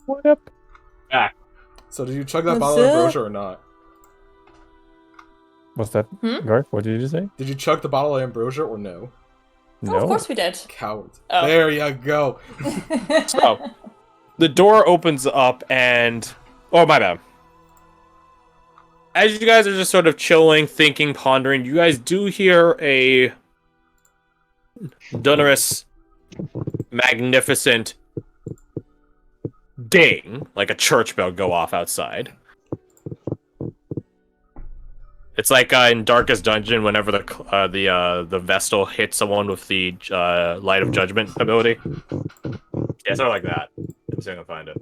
What up? Back. So did you chug that What's bottle of up? ambrosia or not? What's that, Garth? What did you say? Did you chug the bottle of ambrosia or no? No. Oh, of course we did. Coward. Oh. There you go. So, the door opens up and... Oh, my bad. As you guys are just sort of chilling, thinking, pondering, you guys do hear a thunderous, magnificent ding, like a church bell go off outside. It's like in Darkest Dungeon, whenever the Vestal hits someone with the Light of Judgment ability. Yeah, sort of like that. I'm still gonna find it.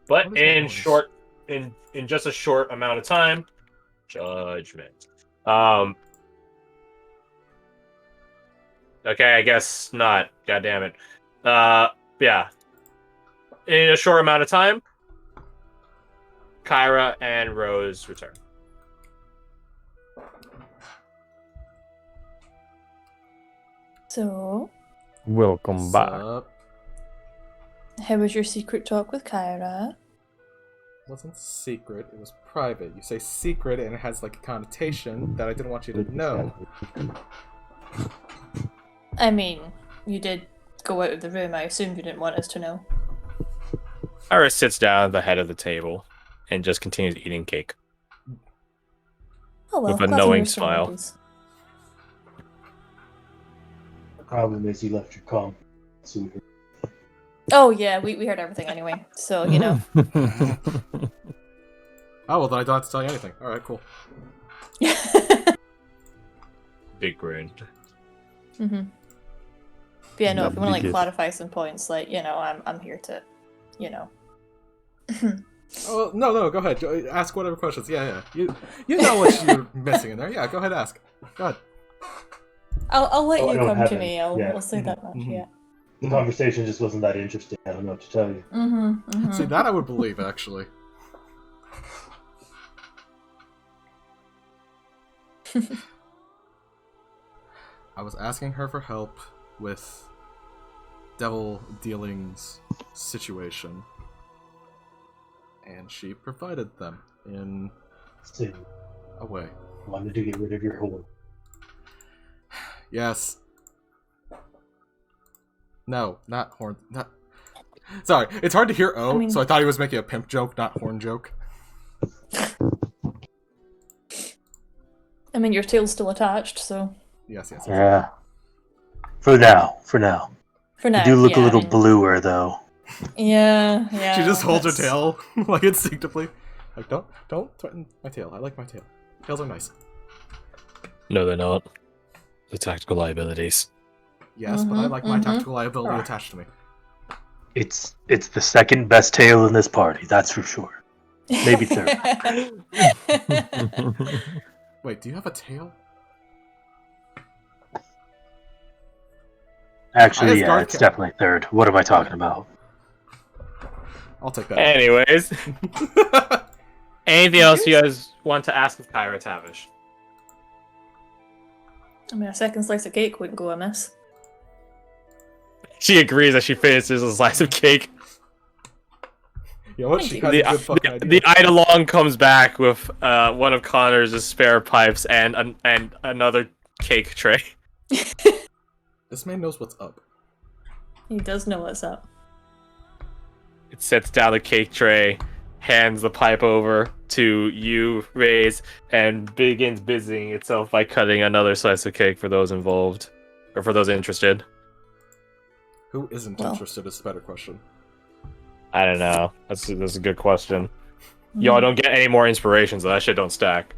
But What is that noise? in just a short amount of time, judgment. Okay, I guess not. God damn it. Yeah. In a short amount of time, Kyra and Rose return. So, Welcome back. Sup? how was your secret talk with Kyra? It wasn't secret, it was private. You say secret and it has like a connotation that I didn't want you to know. I mean, you did go out of the room. I assumed you didn't want us to know. Kyra sits down at the head of the table and just continues eating cake. Oh well, With a glad to knowing hear some smile. memories. The problem is you left your com. Sooner. Oh yeah, we heard everything anyway. So you know. Oh, well then I don't have to tell you anything. Alright, cool. Big grin. But yeah, no. If you want to like Biggest. clarify some points, like I'm here to, you know. Oh, no, go ahead. Ask whatever questions. Yeah. You know what you're missing in there. Yeah, go ahead, ask. Go ahead. I'll let Oh, I you don't come have to any. me. I'll Yeah. say that much. Mhm. Yeah. The conversation just wasn't that interesting. I don't know what to tell you. See, that I would believe, actually. I was asking her for help with devil dealings situation. And she provided them in So, a way. wanted to get rid of your whore. Yes. No, not horn. Not. Sorry, it's hard to hear O, I mean- so I thought he was making a pimp joke, not horn joke. I mean, your tail's still attached, so Yes. Yeah. For now. for now. You do look yeah, a little I mean- bluer, though. Yeah. She just holds her that's- tail, like instinctively. Like, don't threaten my tail. I like my tail. Tails are nice. No, they're not. The tactical liabilities. Yes, but I like my mhm. tactical liability attached to me. It's the second best tail in this party, that's for sure. Maybe third. Wait, do you have a tail? I Actually, guess yeah, Garth it's can- definitely third. What am I talking about? I'll take that. Anyways, anything else you guys want to ask of Kyra Tavish? I mean, a second slice of cake wouldn't go amiss. She agrees as she finishes a slice of cake. You know what? Thank She you. has The, a good fucking idea. the Eidolon comes back with one of Connor's spare pipes and another cake tray. This man knows what's up. He does know what's up. It sets down the cake tray, hands the pipe over to you, Raze, and begins busying itself by cutting another slice of cake for those involved, or for those interested. Who isn't Well. interested is the better question. I don't know. That's a good question. Y'all don't get any more inspirations, so that shit don't stack.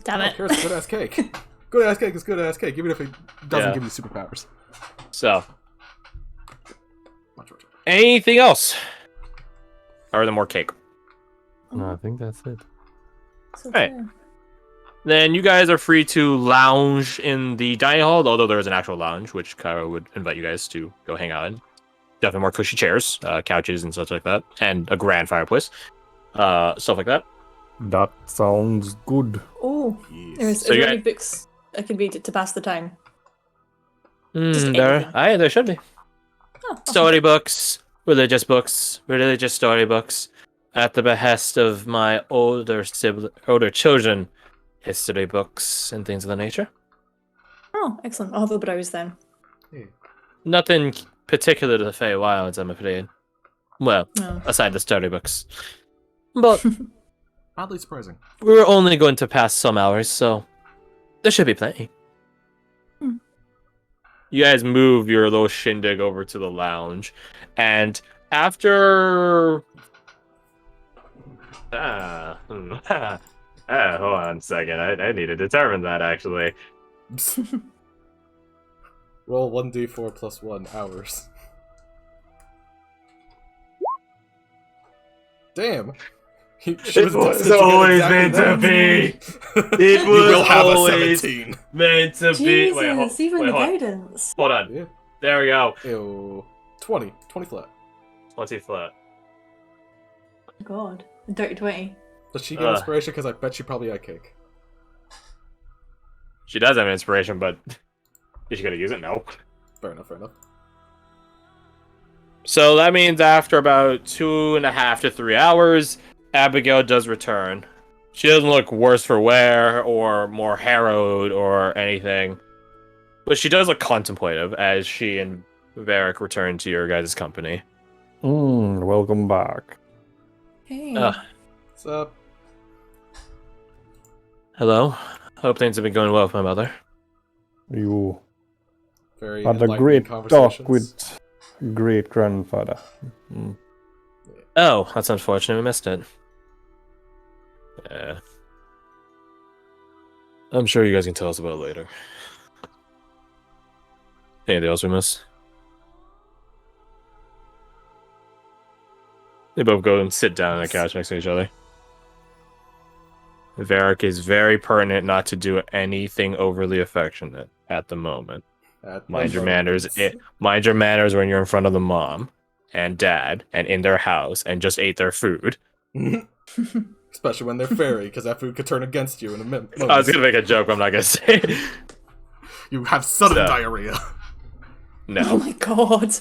Damn I it. don't care, it's good ass cake. Good ass cake is good ass cake, even if it doesn't Yeah. give you superpowers. So, Much. anything else? Or the more cake? No, I think that's it. So Right. fair. Then you guys are free to lounge in the dining hall, although there is an actual lounge, which Kyra would invite you guys to go hang out in. Definitely more cushy chairs, couches, and such like that, and a grand fireplace, stuff like that. That sounds good. Oh, Yes. is So you there any got- books I can read to pass the time? Just anything. There should be Oh, awesome. storybooks, religious books, religious storybooks, at the behest of my older children, history books and things of the nature. Oh, excellent. I'll have a browse then. Hey. Nothing particular to the Feywilds, I'm afraid. Well, No. aside the storybooks. But Oddly surprising. we're only going to pass some hours, so there should be plenty. Hmm. You guys move your little shindig over to the lounge, and after hold on a second. I need to determine that actually. Roll 1d4 plus 1 hours. Damn. It was always meant to be. It You will was have a always 17. meant to be. Jesus, Wait, even wait, the hold on. guidance. Hold on. Yeah. There we go. Ew. 20. 20 flat. 20 flat. God. A dirty 20. Does she get inspiration? Because I bet she probably had cake. She does have an inspiration, but is she gonna use it? No. Fair enough, fair enough. So that means after about 2.5 to 3 hours, Abigail does return. She doesn't look worse for wear or more harrowed or anything, but she does look contemplative as she and Varric return to your guys' company. Welcome back. Hey. What's up? Hello. Hope things have been going well with my mother. You Very had a enlightening great conversations. talk with great grandfather. Oh, that's unfortunate. We missed it. Yeah. I'm sure you guys can tell us about it later. Anything else we missed? They both go and sit down on the couch next to each other. Varric is very pertinent not to do anything overly affectionate at the moment. Mind your manners. Mind your manners when you're in front of the mom and dad and in their house and just ate their food. Especially when they're fairy, because that food could turn against you in a moment. I was gonna make a joke, but I'm not gonna say it. You have sudden So. diarrhea. Oh No. my god.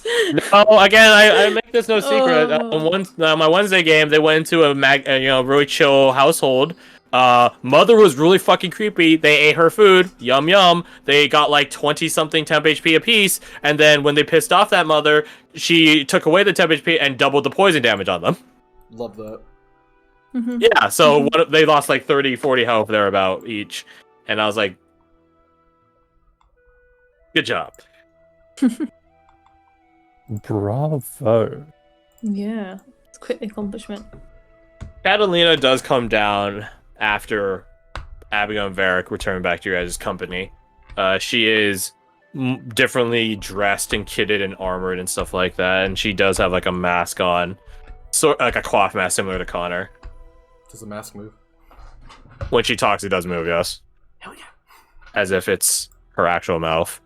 No, again, I make this no secret. Oh. On my Wednesday game, they went into a really chill household. Mother was really fucking creepy. They ate her food. Yum yum. They got like 20 something temp HP apiece, and then when they pissed off that mother, she took away the temp HP and doubled the poison damage on them. Love that. Yeah, so they lost like 30, 40 health thereabout each, and I was like, good job. Bravo. Yeah. It's quite the accomplishment. Catalina does come down after Abigail and Varric return back to your guys' company. She is differently dressed and kitted and armored and stuff like that, and she does have like a mask on, sort like a cloth mask similar to Connor. Does the mask move? When she talks, it does move, yes. Hell yeah. As if it's her actual mouth.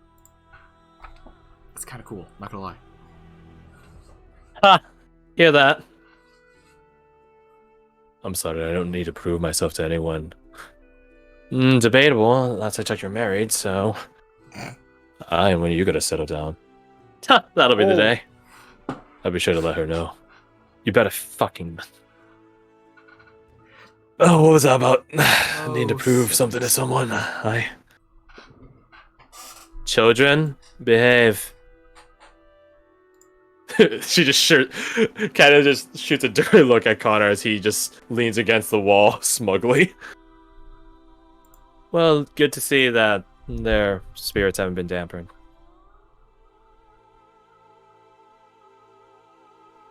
It's kind of cool, not gonna lie. Ha! Hear that? I'm sorry, I don't need to prove myself to anyone. Debatable. Last I checked, you're married, so... when you gotta settle down. Ha! That'll be the day. I'll be sure to let her know. You better fucking... Oh, what was that about? I need to prove something to someone. Children, behave. She just kind of just shoots a dirty look at Connor as he just leans against the wall smugly. Well, good to see that their spirits haven't been dampened.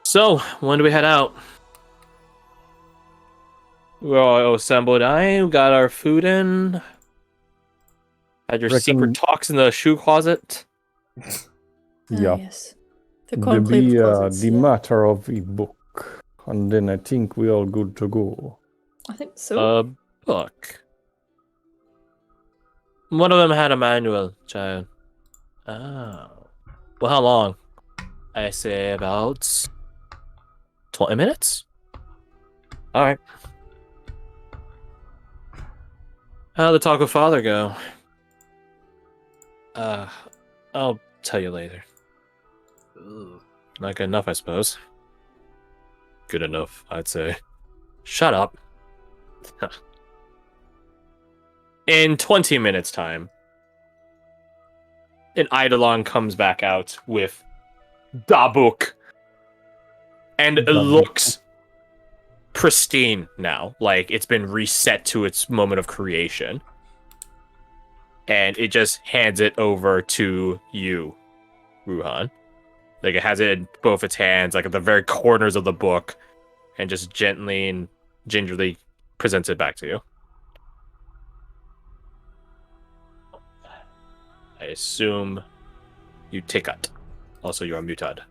So, when do we head out? We're all assembled. We got our food in. Had your secret talks in the shoe closet. Yeah. Yes. The There conclave be closets, the yeah. matter of the book, and then I think we all good to go. I think so. Book. One of them had a manual, child. Oh. Well, how long? I say about 20 minutes? Alright. How'd the talk with father go? I'll tell you later. Ugh. Not good enough, I suppose. Good enough, I'd say. Shut up. In 20 minutes' time, an Eidolon comes back out with the book. And it looks pristine now. Like, it's been reset to its moment of creation. And it just hands it over to you, Ruhan. Like, it has it in both its hands, like at the very corners of the book, and just gently and gingerly presents it back to you. I assume you take it. Also, you're muted.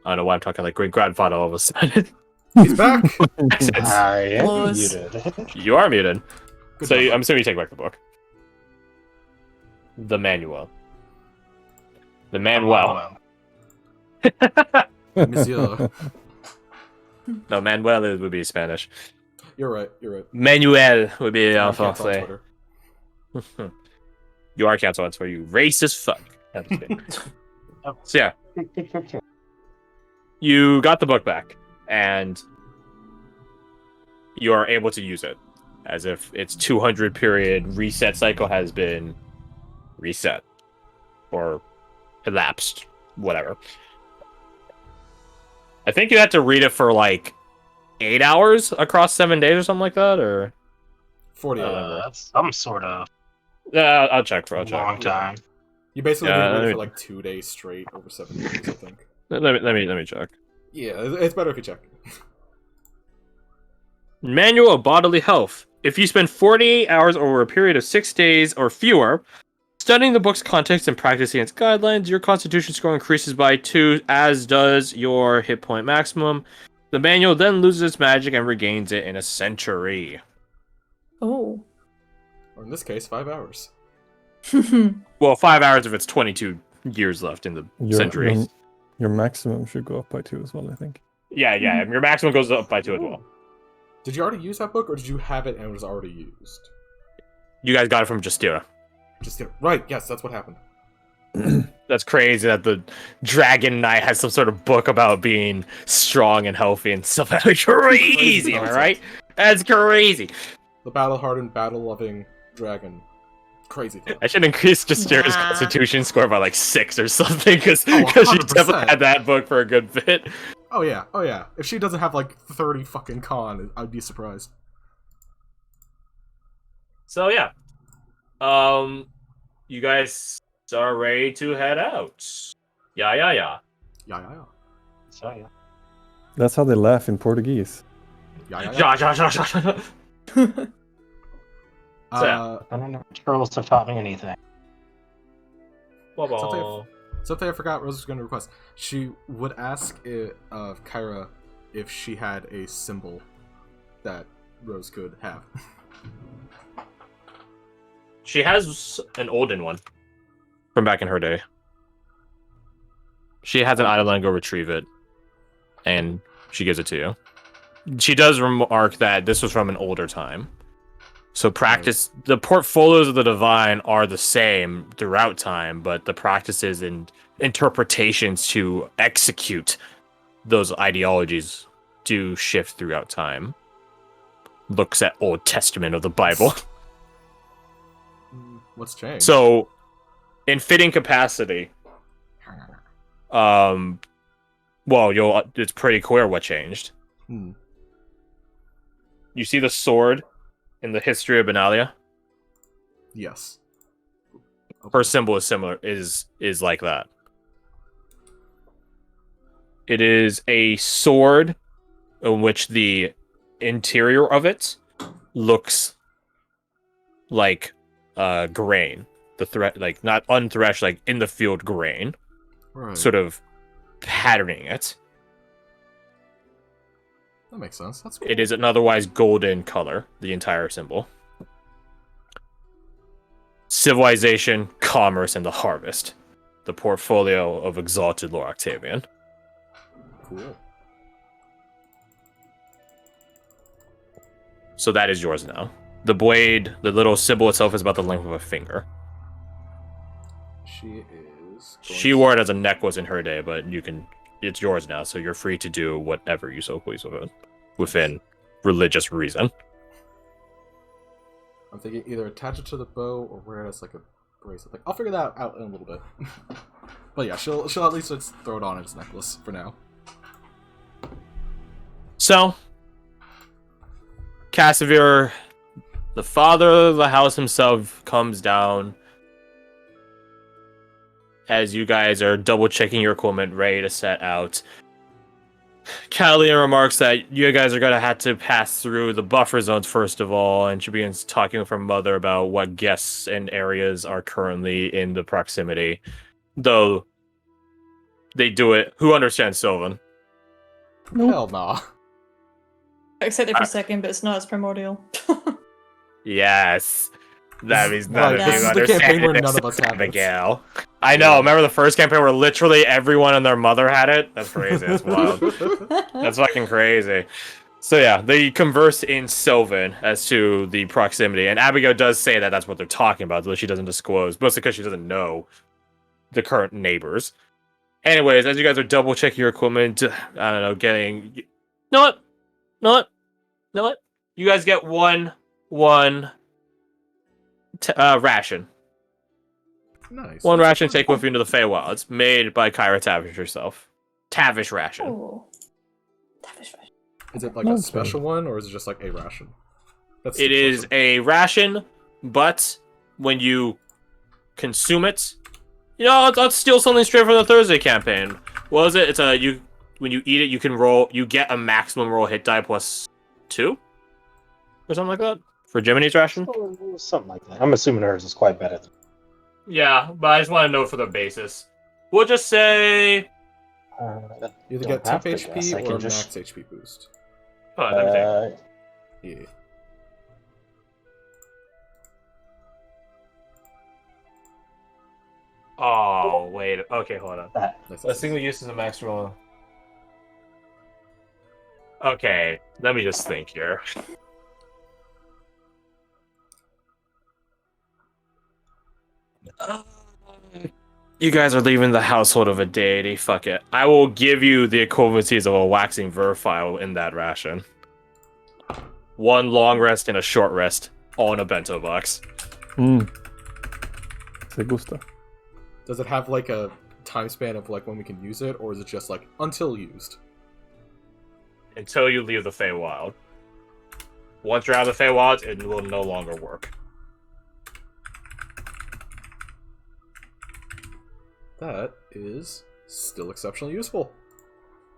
I don't know why I'm talking like great grandfather all of a sudden. He's back. I am Close. muted. You are muted. Good So job. I'm assuming you take back the book. The manual. The manual. Monsieur. No, Manuel would be Spanish. You're right. You're right. Manuel would be I en can't on français. Twitter. You are canceled on Twitter, you racist fuck. That's good. So yeah, you got the book back, and you are able to use it as if its 200 period reset cycle has been reset or elapsed, whatever. I think you had to read it for like 8 hours across 7 days or something like that, or 40 That's some sort of I'll check. long time. You basically Yeah, read I it mean- for like 2 days straight over 7 days, I think. Let me check. Yeah, it's better if you check. Manual of Bodily Health. If you spend 48 hours over a period of 6 days or fewer studying the book's context and practicing its guidelines, your constitution score increases by 2, as does your hit point maximum. The manual then loses its magic and regains it in a century. Oh. Or in this case, 5 hours. Well, 5 hours if it's 22 years left in the century. Your maximum should go up by 2 as well, I think. Yeah, your maximum goes up by 2 as well. Did you already use that book, or did you have it and it was already used? You guys got it from Justira. Just right. Yes, that's what happened. That's crazy that the Dragon Knight has some sort of book about being strong and healthy and stuff. That's crazy, am I right? That's crazy. The battle-hardened, battle-loving dragon. Crazy thing. I should increase Justira's Nah. constitution score by like 6 or something, because Oh, she 100%. definitely had that book for a good bit. Oh yeah. If she doesn't have like 30 fucking con, I'd be surprised. So yeah, you guys are ready to head out. Yeah. Yeah. So, yeah. That's how they laugh in Portuguese. Yeah. Ja. I don't know if trolls have taught me anything. Something I forgot Rose was going to request. She would ask of Kyra if she had a symbol that Rose could have. She has an olden one from back in her day. She has an Eidolon go retrieve it, and she gives it to you. She does remark that this was from an older time. So practice, the portfolios of the divine are the same throughout time, but the practices and interpretations to execute those ideologies do shift throughout time. Looks at Old Testament of the Bible. What's changed? So, in fitting capacity, well, it's pretty clear what changed. Hmm. You see the sword in the history of Benalia? Yes. Her symbol is similar, is like that. It is a sword in which the interior of it looks like grain. The thread, like not unthreshed, like in the field grain, Right. sort of patterning it. That makes sense. That's cool. It is an otherwise golden color, the entire symbol. Civilization, commerce, and the harvest. The portfolio of exalted Lord Octavian. Cool. So that is yours now. The blade, the little symbol itself is about the length of a finger. She is. She wore it as a necklace in her day, but you can it's yours now, so you're free to do whatever you so please with it, within religious reason. I'm thinking either attach it to the bow or wear it as like a bracelet. Like, I'll figure that out in a little bit. But yeah, she'll at least just throw it on as a necklace for now. So, Casimir, the father of the house himself, comes down as you guys are double checking your equipment, ready to set out. Callian remarks that you guys are going to have to pass through the buffer zones first of all, and she begins talking with her mother about what guests and areas are currently in the proximity. Though they do it. Who understands Sylvan? Hell nah. I accept it for a second, but it's not as primordial. Yes. That means none Right, of this you is the campaign understand where it, none of us have it. Abigail. I know. Remember the first campaign where literally everyone and their mother had it? That's crazy. That's wild. That's fucking crazy. So yeah, they converse in Sylvan as to the proximity, and Abigail does say that that's what they're talking about, though she doesn't disclose, mostly because she doesn't know the current neighbors. Anyways, as you guys are double checking your equipment, I don't know, getting... You know what? You guys get one ration. Nice. One ration to take with you into the Feywilds, made by Kyra Tavish herself. Tavish ration. Oh. Tavish ration. Is it like a special one, or is it just like a ration? It is a ration, but when you consume it, you know, I'll steal something straight from the Thursday campaign. What was it? It's when you eat it, you get a maximum roll hit die plus 2? Or something like that? For Jiminy's ration? Something like that. I'm assuming hers is quite better. Yeah, but I just want to know for the basis. We'll just say... You either Don't get temp have to guess, HP I or can a just- max HP boost. Oh, let me think. Yeah. Oh, wait. Okay, hold on. Nice. A single use is a max roll. Okay, let me just think here. You guys are leaving the household of a deity. Fuck it. I will give you the equivalencies of a waxing verfile in that ration. One long rest and a short rest, all in a bento box. Se gusta. Does it have like a time span of like when we can use it, or is it just like until used? Until you leave the Feywild. Once you're out of the Feywild, it will no longer work. That is still exceptionally useful.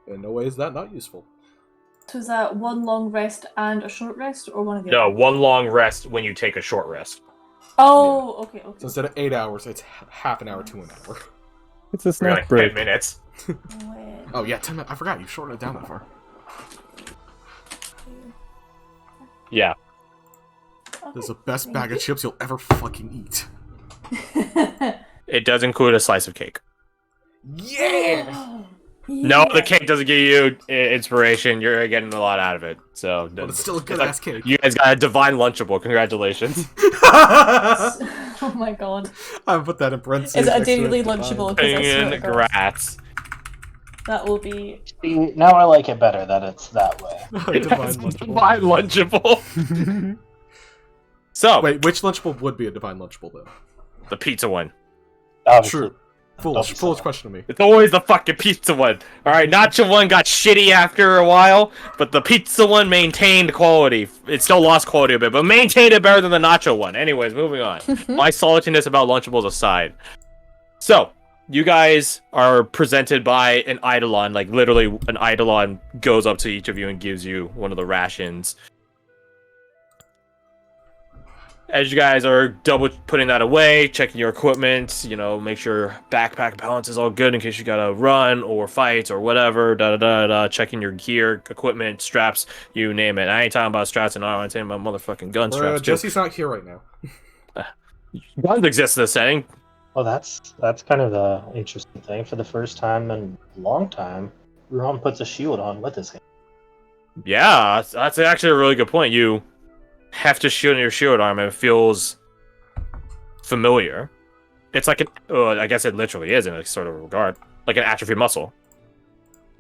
In no way is that not useful. So is that one long rest and a short rest, or one of the No, other? one long rest when you take a short rest. Oh, okay. So instead of 8 hours, it's half an hour to an hour. It's a For snack like break. 10 minutes. Wait. Oh yeah, 10 minutes. I forgot you shortened it down that far. Yeah. This is the best bag of chips you'll ever fucking eat. It does include a slice of cake. Yeah! No, the cake doesn't give you inspiration. You're getting a lot out of it. So, But it's still a good ass cake. you guys got a divine lunchable. Congratulations. Oh my god. I put that in parentheses. Is it a next to daily Divine. lunchable? 'Cause I swear to God, Congrats. that will be. See, now I like it better that it's that way. Divine lunchable. Divine lunchable. So, Wait, which lunchable would be a divine lunchable though? the pizza one. Obviously. True. Foolish question to me. It's always the fucking pizza one. Alright, Nacho one got shitty after a while, but the pizza one maintained quality. It still lost quality a bit, but maintained it better than the Nacho one. Anyways, moving on. My saltiness about Lunchables aside. So, you guys are presented by an Eidolon. Like, literally, an Eidolon goes up to each of you and gives you one of the rations. As you guys are double putting that away, checking your equipment, you know, make sure backpack balance is all good in case you gotta run or fight or whatever, checking your gear, equipment, straps, you name it. I ain't talking about straps and I ain't talking about motherfucking gun straps. too. Jesse's not here right now. Guns exist in this setting. Well, that's kind of the interesting thing. For the first time in a long time, Ruhan puts a shield on with his hand. Yeah, that's actually a really good point. You have to shield in your shield arm and it feels familiar. It's like an, I guess it literally is in a sort of regard, like an atrophy muscle.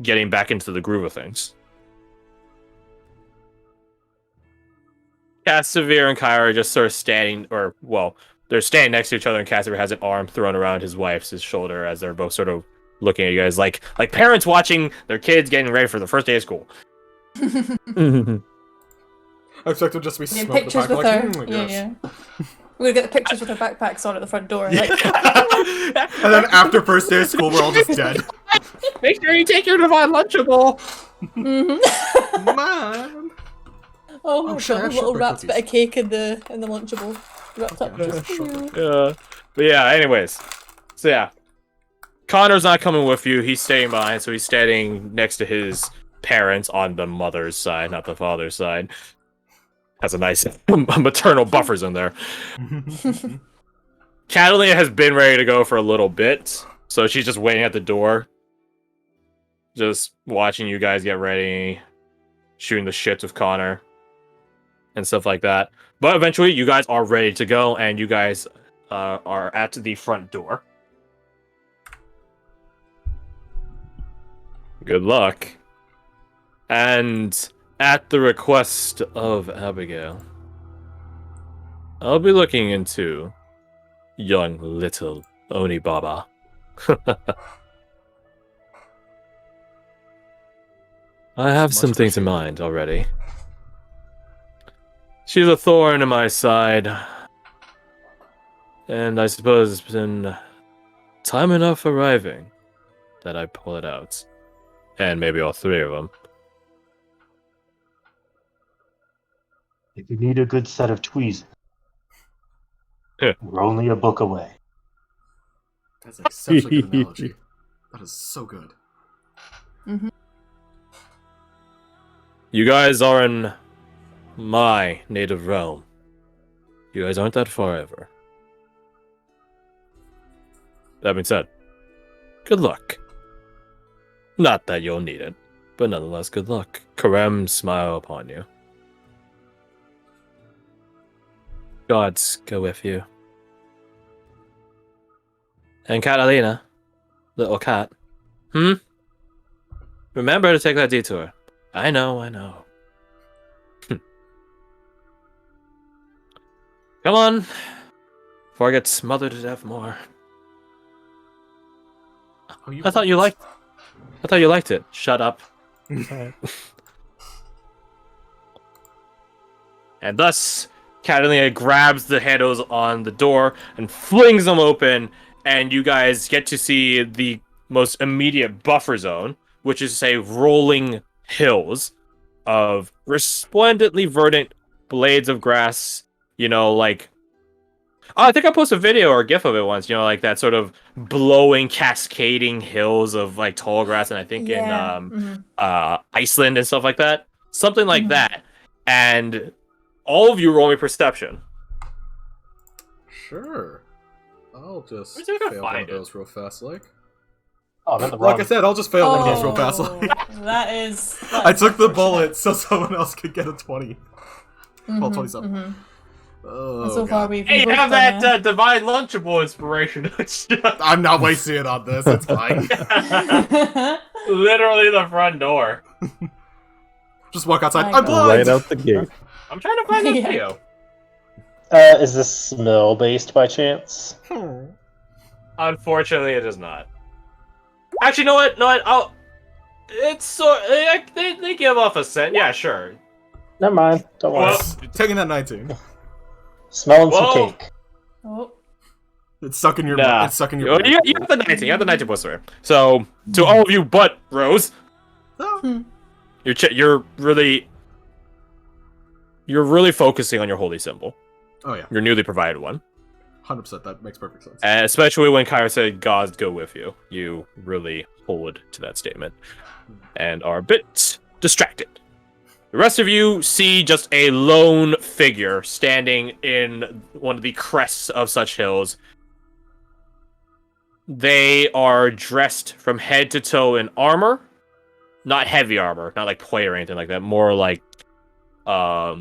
getting back into the groove of things. Castamere and Kyra are just sort of standing, or, well, they're standing next to each other, and Castamere has an arm thrown around his wife's shoulder as they're both sort of looking at you guys like parents watching their kids getting ready for the first day of school. I expect them just to be Yeah, smoking pictures the with back, her. like, Yeah, yes. yeah. We're gonna get the pictures with her backpacks on at the front door. Like, And then after first day of school, we're all just dead. Make sure you take your divine Lunchable. mhm. Man. Oh my shit, I god, have a little shortbread wrapped bit cookies. of cake in the Lunchable. Wrapped up. Yeah, just for shortbread. you. Yeah. But yeah, anyways. So yeah. Connor's not coming with you. He's staying behind, so he's standing next to his parents on the mother's side, not the father's side. Has a nice maternal buffer zone there. Catalina has been ready to go for a little bit, so she's just waiting at the door. Just watching you guys get ready, shooting the shit with Connor, and stuff like that. But eventually, you guys are ready to go, and you guys are at the front door. Good luck. And at the request of Abigail, I'll be looking into young little Onibaba. I have some Much things in appreciated. mind already. She's a thorn in my side. And I suppose it's been time enough arriving that I pull it out. And maybe all three of them. If you need a good set of tweezers, Yeah. we're only a book away. That's an exceptionally good analogy. That is so good. You guys are in my native realm. You guys aren't that far ever. That being said, good luck. Not that you'll need it, but nonetheless, good luck. Karem smile upon you. Gods go with you. And Catalina, little cat. Remember to take that detour. I know. Come on, before I get smothered to death more. Oh, I thought you liked it. Shut up. And thus, Catalina grabs the handles on the door and flings them open, and you guys get to see the most immediate buffer zone, which is, say, rolling hills of resplendently verdant blades of grass, like... Oh, I think I posted a video or a gif of it once, like that sort of blowing, cascading hills of, like, tall grass, and I think in Iceland and stuff like that. Something like that. And all of you roll me perception. Sure. I'll just Where's it gonna fail one find of it? those real fast, like. Oh, I'm in the wrong. Like I said, I'll just fail one of those real fast, like. That is. I took the bullet so someone else could get a 20. Well, 27. Oh, So far, God. we've. Hey, both have done that divine Lunchable inspiration. I'm not wasting it on this. It's fine. Literally the front door. Just walk outside. My I'm God. blind. Right out the gate. I'm trying to find that Yeah. video. Is this smell based by chance? Unfortunately, it is not. Actually, know what? I'll. It's so they give off a scent. Yeah, sure. Never mind. Don't worry. Well, Taking that 19. Smelling Whoa. some cake. Oh. It's stuck in your. Nah. It's stuck in You, your. you have the 19. You have the 19 plus 3. So to all of you, but Rose, Oh. you're really focusing on your holy symbol, Oh yeah, your newly provided one. 100%. That makes perfect sense. And especially when Kyra said, "Gods go with you," you really hold to that statement and are a bit distracted. The rest of you see just a lone figure standing in one of the crests of such hills. They are dressed from head to toe in armor. Not heavy armor, not like plate or anything like that. More like, I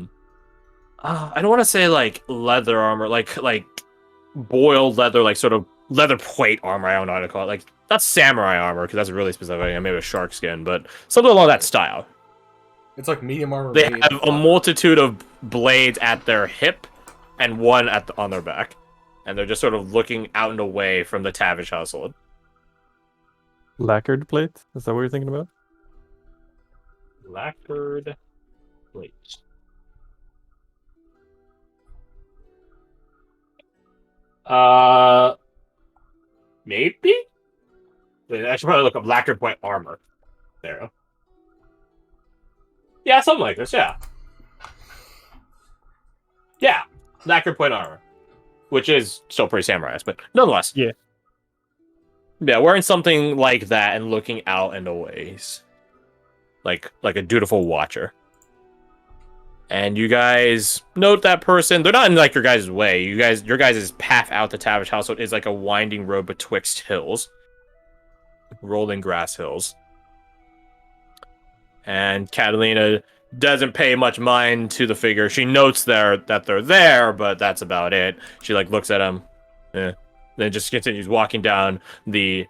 don't want to say like leather armor, like boiled leather, like sort of leather plate armor. I don't know how to call it. Like not samurai armor, because that's really specific, maybe a shark skin, but something along that style. It's like medium armor. They have a multitude of blades at their hip, and one on their back. And they're just sort of looking out and away from the Tavish household. Lacquered plate? Is that what you're thinking about? Lacquered plate. Maybe? I should probably look up lacquered plate armor. There. Yeah, something like this, yeah. Yeah, lacquered plate armor. Which is still pretty samurai, but nonetheless. Yeah. Yeah, wearing something like that and looking out and away. Like a dutiful watcher. And you guys note that person. They're not in like your guys' way. Your guys' path out the Tavish household is like a winding road betwixt hills. Rolling grass hills. And Catalina doesn't pay much mind to the figure. She notes that they're there, but that's about it. She like looks at them, then just continues walking down the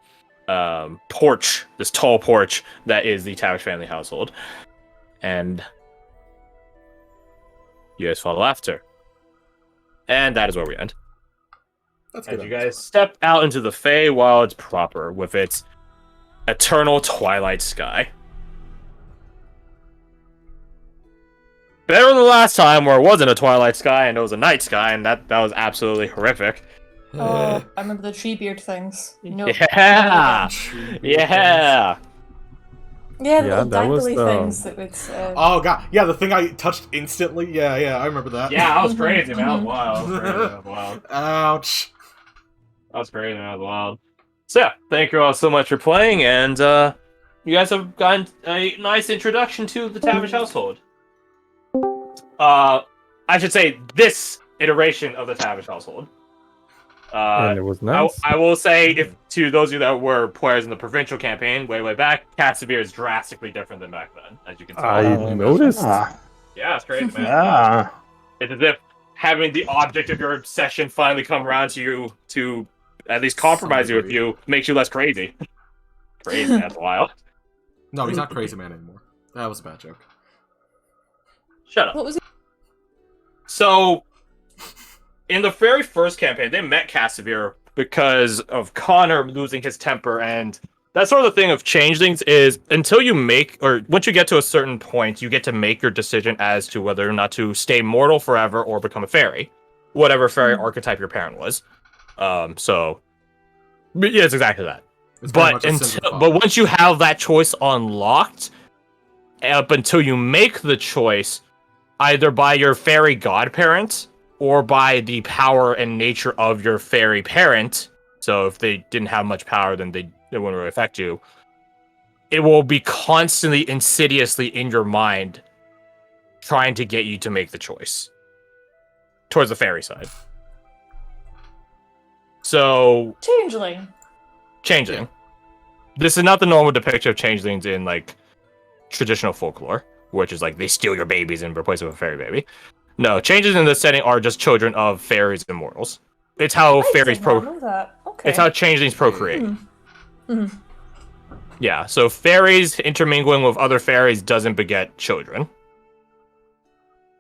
porch, this tall porch that is the Tavish family household, and you guys follow after, and that is where we end. That's As good. you guys step out into the Feywild proper with its eternal twilight sky. Better than the last time where it wasn't a twilight sky and it was a night sky, and that was absolutely horrific. Oh, I remember the tree beard things. You know, Yeah! Yeah! Yeah, the Yeah, little that was, dangly things that would. Oh god, yeah, the thing I touched instantly. Yeah, I remember that. Yeah, that was crazy, man. That was wild. That was wild. Ouch. That was crazy, man. That was wild. So, yeah, thank you all so much for playing, and you guys have gotten a nice introduction to the Tavish household. I should say this iteration of the Tavish household. And it was nice. I will say, if to those of you that were players in the provincial campaign way back, Casimir is drastically different than back then, as you can tell. I noticed. Yeah, it's crazy, man. Yeah. It's as if having the object of your obsession finally come around to you to at least compromise you with you makes you less crazy. Crazy, that's wild. No, he's not Crazy Man anymore. That was a bad joke. Shut up. What was it? So, in the very first campaign, they met Casimir because of Connor losing his temper, and that sort of thing of changelings is until you make, or once you get to a certain point, you get to make your decision as to whether or not to stay mortal forever or become a fairy, whatever fairy archetype your parent was. So, yeah, it's exactly that. It's very much But a Sims but once you have that choice unlocked, up until you make the choice, either by your fairy godparent or by the power and nature of your fairy parent. So if they didn't have much power, then it wouldn't really affect you. It will be constantly, insidiously in your mind, trying to get you to make the choice towards the fairy side. So Changeling. changeling. Yeah. This is not the normal depiction of changelings in like traditional folklore, which is like they steal your babies and replace them with a fairy baby. No, changes in this setting are just children of fairies and mortals. It's how I fairies did not know that. Okay. It's how changelings procreate. Mhm. Yeah, so fairies intermingling with other fairies doesn't beget children.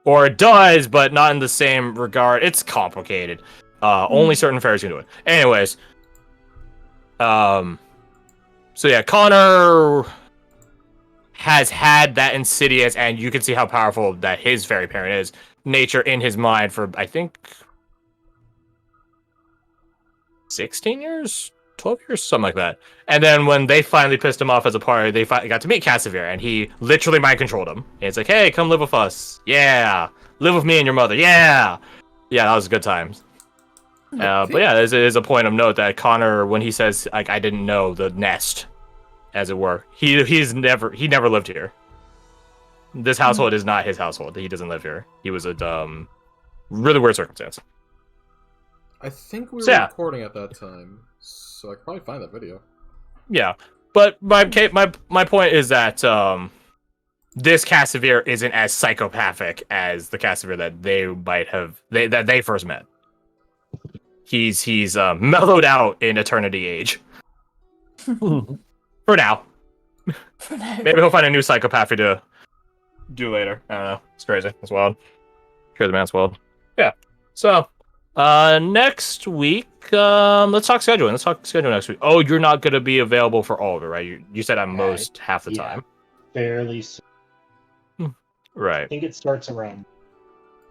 Or it does, but not in the same regard. It's complicated. Only certain fairies can do it. Anyways. So yeah, Connor has had that insidious, and you can see how powerful that his fairy parent is, nature in his mind for, I think, 16 years? 12 years? Something like that. And then when they finally pissed him off as a party, they got to meet Casimir, and he literally mind-controlled him. And it's like, hey, come live with us. Yeah. Live with me and your mother. Yeah. Yeah, that was good times. But yeah, there's a point of note that Connor, when he says, like, I didn't know the nest, as it were, he never lived here. This household is not his household. He doesn't live here. He was a really weird circumstance. I think we were So, yeah. recording at that time, so I could probably find that video. Yeah, but my point is that this Casimir isn't as psychopathic as the Casimir that they first met. He's mellowed out in Eternity Age. For now. For now. Maybe he'll find a new psychopath to do later. I don't know. It's crazy. It's wild. Crazy man, it's wild. Yeah. So, next week, let's talk scheduling. Let's talk schedule next week. Oh, you're not going to be available for all of it, right? You said at most half the time. Fairly soon. I Right. think it starts around